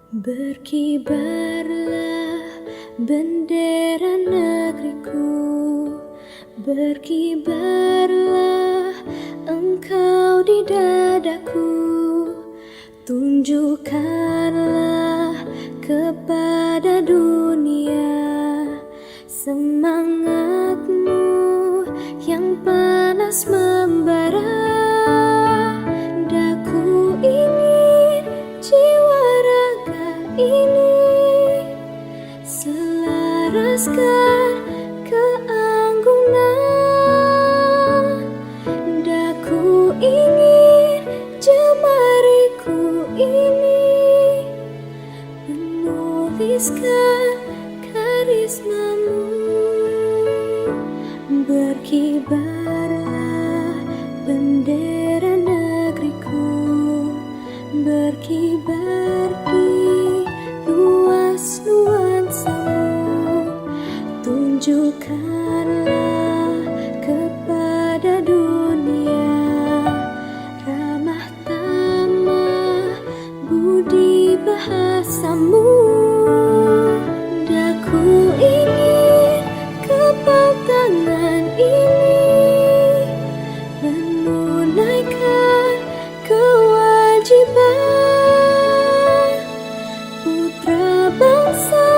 Berkibarlah bendera negeriku, berkibarlah engkau di dadaku. Tunjukkanlah kepada dunia semangatmu yang panas membara. Daku ingin jiwa raga ini selaraskan keanggunan. Daku ingin jemariku ini menuliskan karismamu. Berkibarlah bendera negeriku, berkibar di luas nuansamu. Tunjukkanlah kepada dunia ramah tamah budi bahasamu. Daku ingin kepal tangan ini menunaikan kewajiban putra bangsa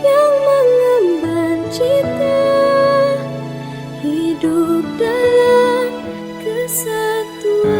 yang mengemban cita hidup dalam kesatuan.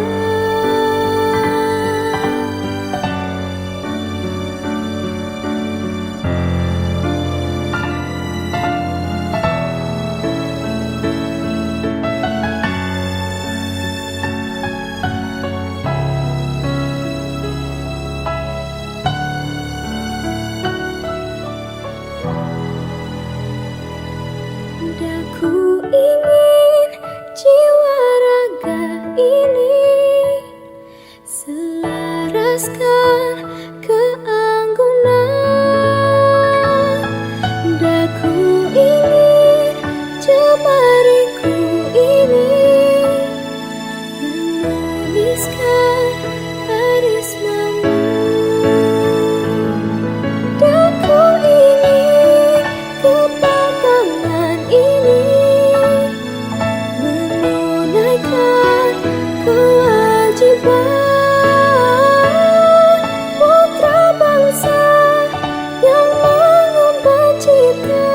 Daku ingin jiwa raga ini selaraskan keanggunan. Daku ingin jemariku ini menuliskan karismamu. Daku ingin kepal tangan ini menunaikan kewajiban putra bangsa yang mengemban cita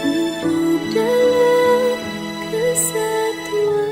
hidup dalam kesatuan.